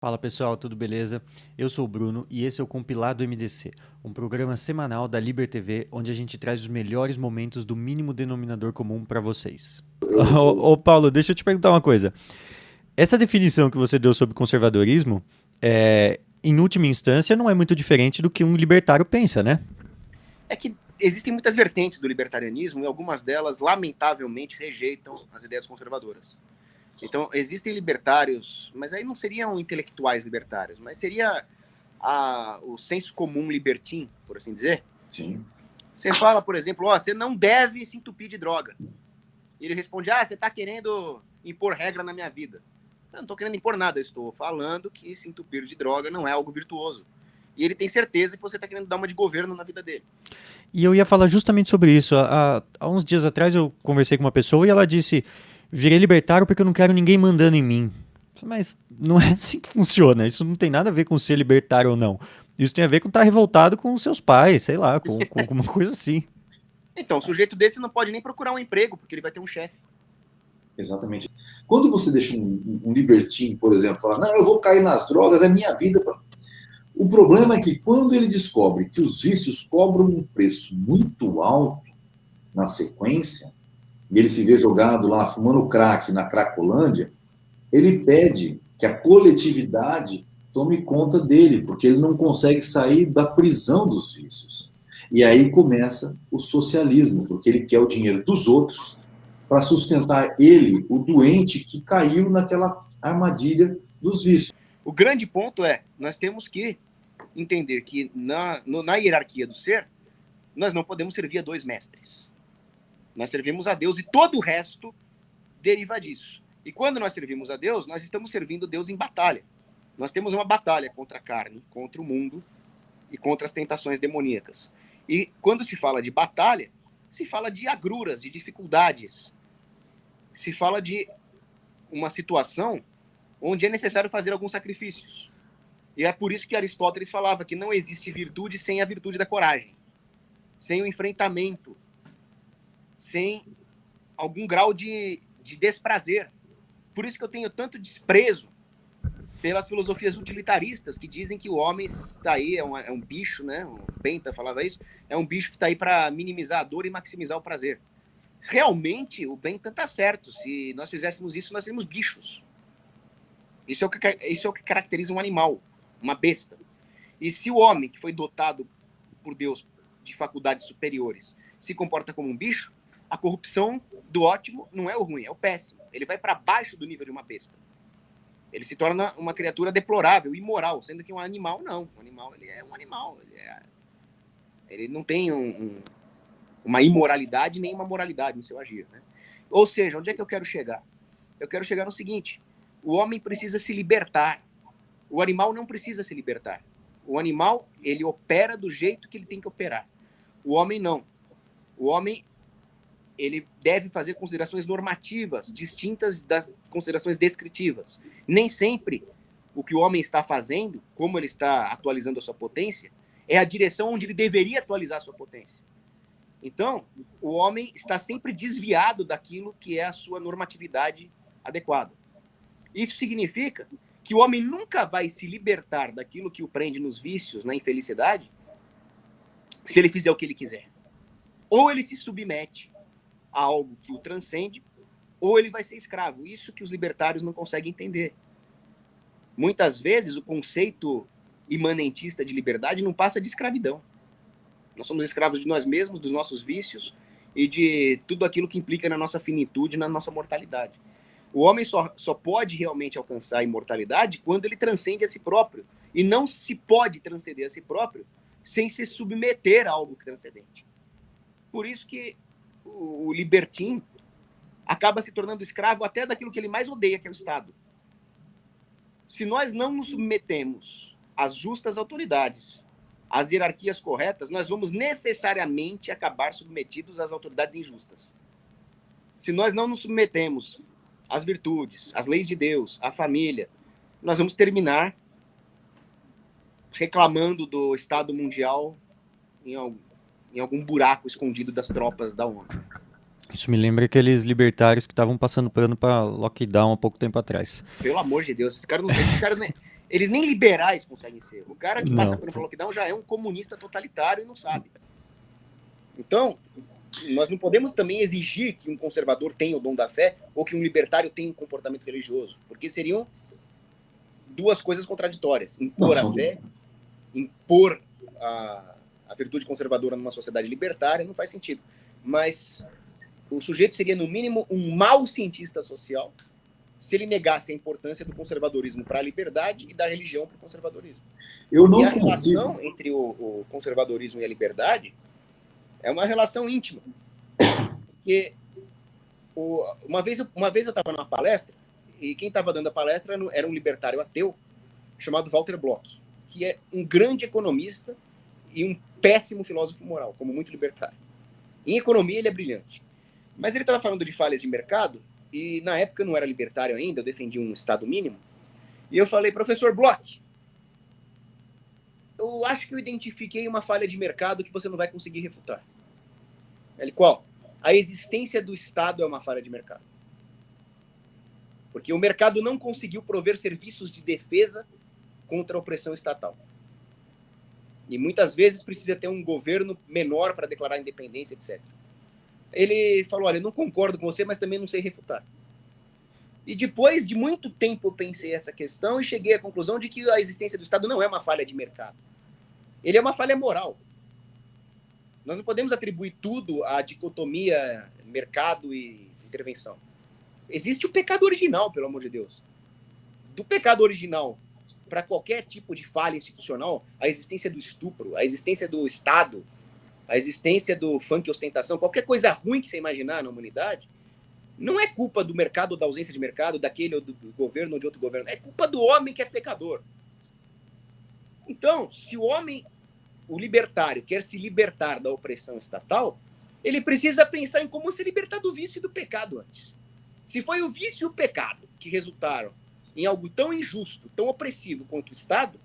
Fala pessoal, tudo beleza? Eu sou o Bruno e esse é o Compilado MDC, um programa semanal da Liber TV onde a gente traz os melhores momentos do mínimo denominador comum para vocês. Ô Paulo, deixa eu te perguntar uma coisa. Essa definição que você deu sobre conservadorismo, em última instância, não é muito diferente do que um libertário pensa, né? É que existem muitas vertentes do libertarianismo e algumas delas, lamentavelmente, rejeitam as ideias conservadoras. Então, existem libertários, mas aí não seriam intelectuais libertários, mas seria o senso comum libertim, por assim dizer. Sim. Você fala, por exemplo, você não deve se entupir de droga. E ele responde, você está querendo impor regra na minha vida. Eu não estou querendo impor nada, eu estou falando que se entupir de droga não é algo virtuoso. E ele tem certeza que você está querendo dar uma de governo na vida dele. E eu ia falar justamente sobre isso. Há uns dias atrás eu conversei com uma pessoa e ela disse: virei libertário porque eu não quero ninguém mandando em mim. Mas não é assim que funciona. Isso não tem nada a ver com ser libertário ou não. Isso tem a ver com estar revoltado com os seus pais, sei lá, com alguma coisa assim. Então, o sujeito desse não pode nem procurar um emprego, porque ele vai ter um chefe. Exatamente. Quando você deixa um libertino, por exemplo, falar, não, eu vou cair nas drogas, é minha vida. O problema é que quando ele descobre que os vícios cobram um preço muito alto na sequência, e ele se vê jogado lá fumando crack na Cracolândia, ele pede que a coletividade tome conta dele, porque ele não consegue sair da prisão dos vícios. E aí começa o socialismo, porque ele quer o dinheiro dos outros para sustentar ele, o doente que caiu naquela armadilha dos vícios. O grande ponto é, nós temos que entender que na hierarquia do ser, nós não podemos servir a dois mestres. Nós servimos a Deus e todo o resto deriva disso. E quando nós servimos a Deus, nós estamos servindo Deus em batalha. Nós temos uma batalha contra a carne, contra o mundo e contra as tentações demoníacas. E quando se fala de batalha, se fala de agruras, de dificuldades. Se fala de uma situação onde é necessário fazer alguns sacrifícios. E é por isso que Aristóteles falava que não existe virtude sem a virtude da coragem, sem o enfrentamento, sem algum grau de desprazer. Por isso que eu tenho tanto desprezo pelas filosofias utilitaristas que dizem que o homem está aí, é um bicho, né? O Benta falava isso, é um bicho que está aí para minimizar a dor e maximizar o prazer. Realmente, o Benta está certo. Se nós fizéssemos isso, nós seríamos bichos. Isso é o que caracteriza um animal, uma besta. E se o homem, que foi dotado por Deus de faculdades superiores, se comporta como um bicho, a corrupção do ótimo não é o ruim, é o péssimo. Ele vai para baixo do nível de uma besta. Ele se torna uma criatura deplorável, imoral, sendo que um animal não. Um animal, ele é um animal. Ele não tem uma imoralidade nem uma moralidade no seu agir, né? Ou seja, onde é que eu quero chegar? Eu quero chegar no seguinte: o homem precisa se libertar. O animal não precisa se libertar. O animal, ele opera do jeito que ele tem que operar. O homem não. O homem, ele deve fazer considerações normativas, distintas das considerações descritivas. Nem sempre o que o homem está fazendo, como ele está atualizando a sua potência, é a direção onde ele deveria atualizar a sua potência. Então, o homem está sempre desviado daquilo que é a sua normatividade adequada. Isso significa que o homem nunca vai se libertar daquilo que o prende nos vícios, na infelicidade, se ele fizer o que ele quiser. Ou ele se submete a algo que o transcende, ou ele vai ser escravo. Isso que os libertários não conseguem entender. Muitas vezes o conceito imanentista de liberdade não passa de escravidão. Nós somos escravos de nós mesmos, dos nossos vícios e de tudo aquilo que implica na nossa finitude, na nossa mortalidade. O homem só pode realmente alcançar a imortalidade quando ele transcende a si próprio. E não se pode transcender a si próprio sem se submeter a algo transcendente. Por isso que o libertino acaba se tornando escravo até daquilo que ele mais odeia, que é o Estado. Se nós não nos submetemos às justas autoridades, às hierarquias corretas, nós vamos necessariamente acabar submetidos às autoridades injustas. Se nós não nos submetemos às virtudes, às leis de Deus, à família, nós vamos terminar reclamando do Estado mundial em algum buraco escondido das tropas da ONU. Isso me lembra aqueles libertários que estavam passando pano para lockdown há pouco tempo atrás. Pelo amor de Deus, esses caras Eles nem liberais conseguem ser. O cara que passa Não. pelo lockdown já é um comunista totalitário e não sabe. Então, nós não podemos também exigir que um conservador tenha o dom da fé ou que um libertário tenha um comportamento religioso, porque seriam duas coisas contraditórias. Impor a fé, impor a virtude conservadora numa sociedade libertária não faz sentido. Mas o sujeito seria, no mínimo, um mau cientista social se ele negasse a importância do conservadorismo para a liberdade e da religião para o conservadorismo. Eu não e a consigo. relação entre o conservadorismo e a liberdade é uma relação íntima. Porque uma vez eu estava numa palestra e quem estava dando a palestra era um libertário ateu chamado Walter Block, que é um grande economista e um péssimo filósofo moral, como muito libertário. Em economia ele é brilhante. Mas ele estava falando de falhas de mercado e na época eu não era libertário ainda, eu defendia um Estado mínimo. E eu falei, professor Block, eu acho que eu identifiquei uma falha de mercado que você não vai conseguir refutar. Ele, qual? A existência do Estado é uma falha de mercado. Porque o mercado não conseguiu prover serviços de defesa contra a opressão estatal. E muitas vezes precisa ter um governo menor para declarar independência, etc. Ele falou, olha, eu não concordo com você, mas também não sei refutar. E depois de muito tempo eu pensei essa questão e cheguei à conclusão de que a existência do Estado não é uma falha de mercado. Ele é uma falha moral. Nós não podemos atribuir tudo à dicotomia mercado e intervenção. Existe o pecado original, pelo amor de Deus. Do pecado original para qualquer tipo de falha institucional, a existência do estupro, a existência do Estado, a existência do funk e ostentação, qualquer coisa ruim que você imaginar na humanidade, não é culpa do mercado ou da ausência de mercado, daquele ou do governo ou de outro governo. É culpa do homem que é pecador. Então, se o homem, o libertário, quer se libertar da opressão estatal, ele precisa pensar em como se libertar do vício e do pecado antes. Se foi o vício e o pecado que resultaram em algo tão injusto, tão opressivo quanto o Estado,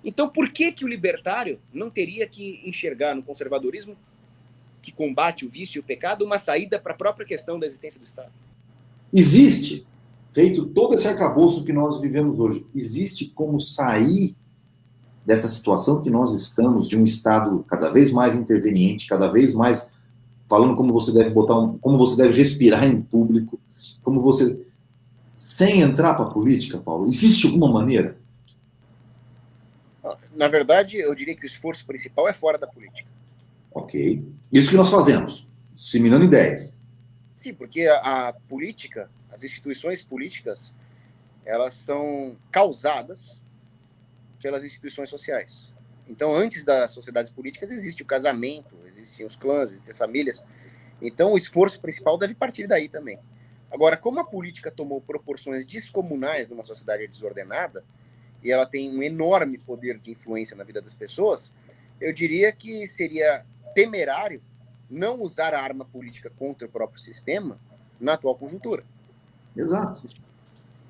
então por que o libertário não teria que enxergar no conservadorismo que combate o vício e o pecado uma saída para a própria questão da existência do Estado? Existe, feito todo esse arcabouço que nós vivemos hoje, existe como sair dessa situação que nós estamos, de um Estado cada vez mais interveniente, cada vez mais falando como você deve como você deve respirar em público, como você... Sem entrar para a política, Paulo? Existe alguma maneira? Na verdade, eu diria que o esforço principal é fora da política. Ok. Isso que nós fazemos, disseminando ideias. Sim, porque a política, as instituições políticas, elas são causadas pelas instituições sociais. Então, antes das sociedades políticas, existe o casamento, existem os clãs, existem as famílias. Então, o esforço principal deve partir daí também. Agora, como a política tomou proporções descomunais numa sociedade desordenada, e ela tem um enorme poder de influência na vida das pessoas, eu diria que seria temerário não usar a arma política contra o próprio sistema na atual conjuntura. Exato.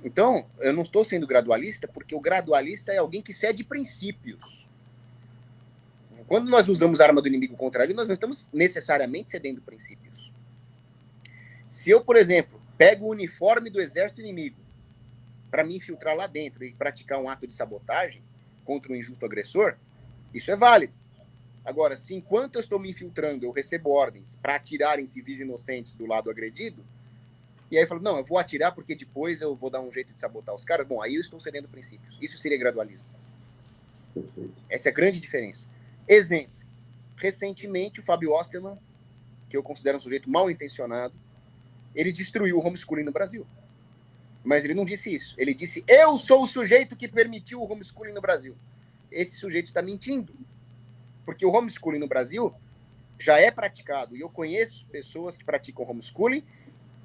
Então, eu não estou sendo gradualista, porque o gradualista é alguém que cede princípios. Quando nós usamos a arma do inimigo contra ele, nós não estamos necessariamente cedendo princípios. Se eu, por exemplo, pego o uniforme do exército inimigo para me infiltrar lá dentro e praticar um ato de sabotagem contra um injusto agressor, isso é válido. Agora, se enquanto eu estou me infiltrando, eu recebo ordens para atirar em civis inocentes do lado agredido, e aí eu falo, não, eu vou atirar porque depois eu vou dar um jeito de sabotar os caras, bom, aí eu estou cedendo princípios. Isso seria gradualismo. Perfeito. Essa é a grande diferença. Exemplo, recentemente o Fábio Osterman, que eu considero um sujeito mal intencionado, ele destruiu o homeschooling no Brasil. Mas ele não disse isso. Ele disse, eu sou o sujeito que permitiu o homeschooling no Brasil. Esse sujeito está mentindo. Porque o homeschooling no Brasil já é praticado. E eu conheço pessoas que praticam homeschooling,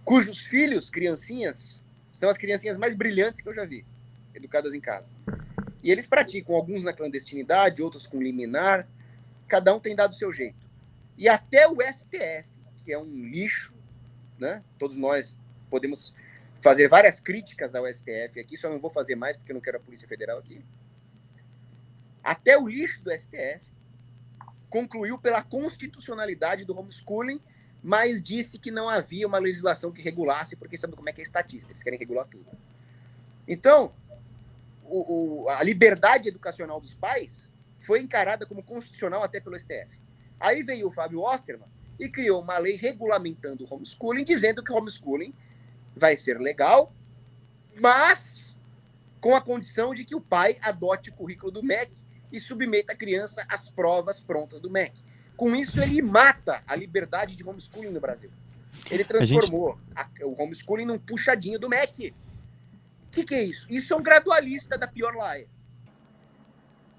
cujos filhos, criancinhas, são as criancinhas mais brilhantes que eu já vi, educadas em casa. E eles praticam, alguns na clandestinidade, outros com liminar. Cada um tem dado o seu jeito. E até o STF, que é um lixo, né? Todos nós podemos fazer várias críticas ao STF aqui, só não vou fazer mais porque eu não quero a Polícia Federal aqui. Até o lixo do STF concluiu pela constitucionalidade do homeschooling, mas disse que não havia uma legislação que regulasse, porque sabe como é que é estatística, eles querem regular tudo. Então, a liberdade educacional dos pais foi encarada como constitucional até pelo STF. Aí veio o Fábio Osterman e criou uma lei regulamentando o homeschooling, dizendo que o homeschooling vai ser legal, mas com a condição de que o pai adote o currículo do MEC e submeta a criança às provas prontas do MEC. Com isso, ele mata a liberdade de homeschooling no Brasil. Ele transformou o homeschooling num puxadinho do MEC. O que é isso? Isso é um gradualista da pior laia.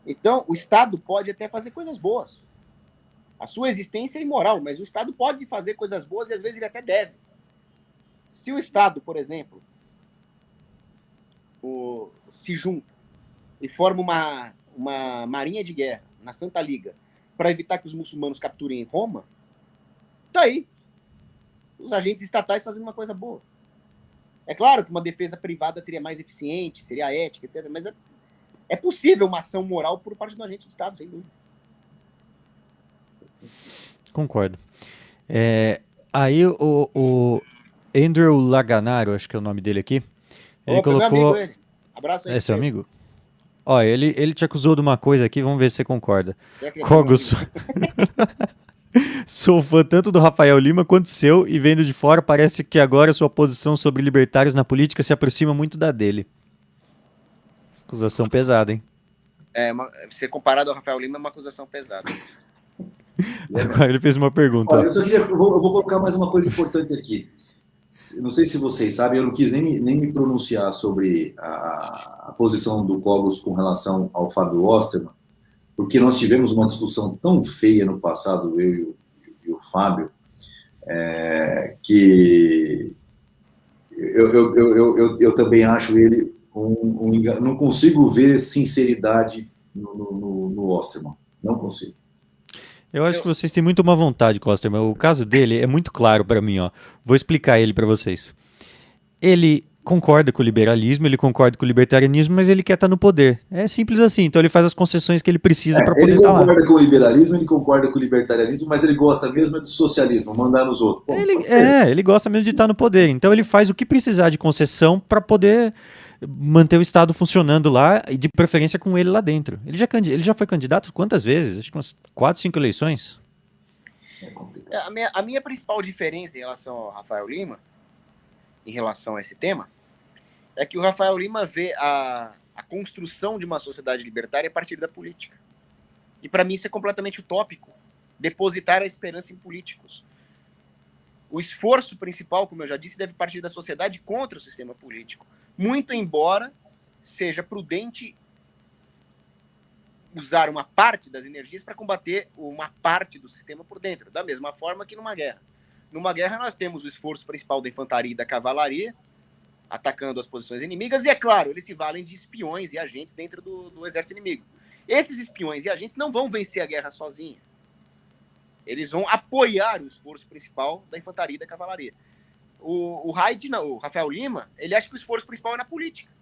Então, o Estado pode até fazer coisas boas. A sua existência é imoral, mas o Estado pode fazer coisas boas e às vezes ele até deve. Se o Estado, por exemplo, se junta e forma uma marinha de guerra na Santa Liga para evitar que os muçulmanos capturem Roma, tá aí. Os agentes estatais fazendo uma coisa boa. É claro que uma defesa privada seria mais eficiente, seria ética, etc. Mas é possível uma ação moral por parte do agente do Estado, sem dúvida. Concordo. Aí o Andrew Laganaro, acho que é o nome dele aqui, ele colocou... Meu amigo, ele. Abraço aí. É seu amigo? Ó, ele te acusou de uma coisa aqui, vamos ver se você concorda. Cogos. Sou fã tanto do Rafael Lima quanto seu, e vendo de fora, parece que agora sua posição sobre libertários na política se aproxima muito da dele. Acusação pesada, hein? Ser comparado ao Rafael Lima é uma acusação pesada. Agora ele fez uma pergunta. Olha, eu vou colocar mais uma coisa importante aqui. Não sei se vocês sabem, eu não quis nem me pronunciar sobre a posição do Cogos com relação ao Fábio Osterman, porque nós tivemos uma discussão tão feia no passado, eu e o Fábio, que eu também acho ele não consigo ver sinceridade no Osterman, não consigo. Eu acho que vocês têm muito má vontade, Osterman. O caso dele é muito claro para mim, ó. Vou explicar ele para vocês. Ele concorda com o liberalismo, ele concorda com o libertarianismo, mas ele quer estar no poder. É simples assim. Então ele faz as concessões que ele precisa para poder estar lá. Ele concorda com o liberalismo, ele concorda com o libertarianismo, mas ele gosta mesmo do socialismo, mandar nos outros. Pô, ele gosta mesmo de estar no poder. Então ele faz o que precisar de concessão para poder manter o Estado funcionando lá, e de preferência com ele lá dentro. Ele já foi candidato quantas vezes? Acho que umas 4, 5 eleições. A minha principal diferença em relação ao Rafael Lima, em relação a esse tema, é que o Rafael Lima vê a construção de uma sociedade libertária a partir da política. E para mim isso é completamente utópico, depositar a esperança em políticos. O esforço principal, como eu já disse, deve partir da sociedade contra o sistema político. Muito embora seja prudente usar uma parte das energias para combater uma parte do sistema por dentro, da mesma forma que numa guerra. Numa guerra nós temos o esforço principal da infantaria e da cavalaria, atacando as posições inimigas, e é claro, eles se valem de espiões e agentes dentro do exército inimigo. Esses espiões e agentes não vão vencer a guerra sozinhos. Eles vão apoiar o esforço principal da infantaria e da cavalaria. O Rafael Lima, ele acha que o esforço principal é na política.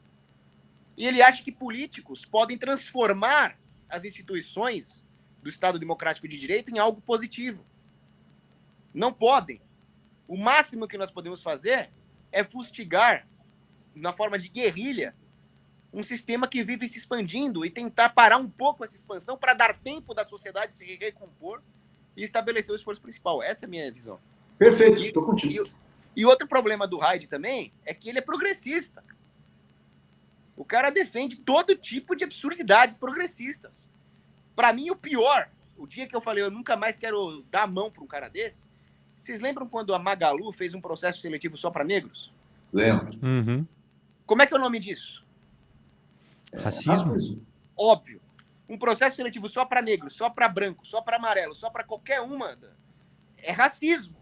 E ele acha que políticos podem transformar as instituições do Estado Democrático de Direito em algo positivo. Não podem. O máximo que nós podemos fazer é fustigar, na forma de guerrilha, um sistema que vive se expandindo e tentar parar um pouco essa expansão para dar tempo da sociedade se recompor e estabelecer o esforço principal. Essa é a minha visão. Perfeito, estou contigo. E outro problema do Hyde também é que ele é progressista. O cara defende todo tipo de absurdidades progressistas. Para mim, o pior, o dia que eu falei, eu nunca mais quero dar a mão para um cara desse, vocês lembram quando a Magalu fez um processo seletivo só para negros? Lembro. Uhum. Como é que é o nome disso? Racismo. Óbvio. Um processo seletivo só para negros, só para branco, só para amarelo, só para qualquer uma, é racismo.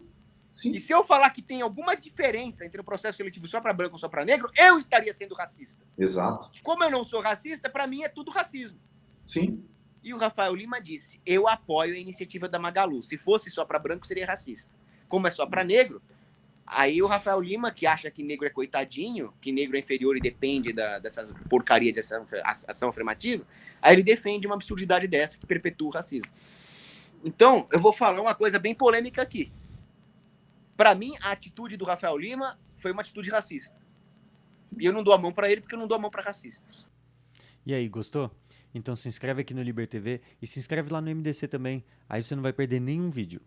Sim. E se eu falar que tem alguma diferença entre um processo seletivo só para branco ou só para negro, eu estaria sendo racista. Exato. Como eu não sou racista, para mim é tudo racismo. Sim. E o Rafael Lima disse, eu apoio a iniciativa da Magalu. Se fosse só para branco, seria racista. Como é só para negro, aí o Rafael Lima, que acha que negro é coitadinho, que negro é inferior e depende dessas porcarias de ação afirmativa, aí ele defende uma absurdidade dessa que perpetua o racismo. Então, eu vou falar uma coisa bem polêmica aqui. Para mim, a atitude do Rafael Lima foi uma atitude racista. E eu não dou a mão para ele porque eu não dou a mão para racistas. E aí, gostou? Então se inscreve aqui no Liber TV e se inscreve lá no MDC também. Aí você não vai perder nenhum vídeo.